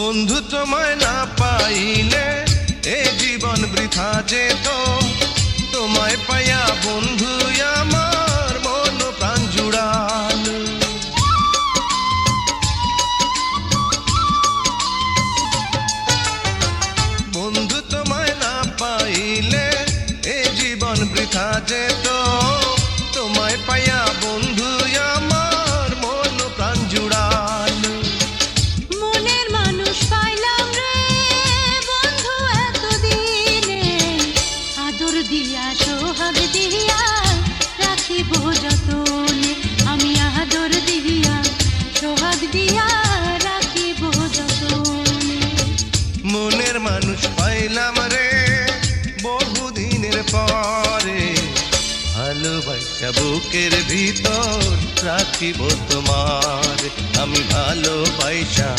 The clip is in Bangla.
বন্ধু তোমায় না পাইলে এ জীবন বৃথা যেত, তোমায় পাইয়া বন্ধু আমার মন প্রাণ জুড়াল। বন্ধু তোমায় না পাইলে এ জীবন বৃথা যেত, তোমায় পাইয়া বন্ধু আমার মন প্রাণ জুড়াল। মনের মানুষ পাইলাম রে বন্ধু এতদিনে, আদর দিয়া সোহাগ দিয়া রাখিব যতনে, আমি আদর দিয়া সোহাগ দিয়া রাখিব যতনে। মনের মানুষ পাইলাম রে বহুদিনের পরে, ভালোবাসা বুকের ভিতর রাখিব তোমার, আমি ভালোবাসা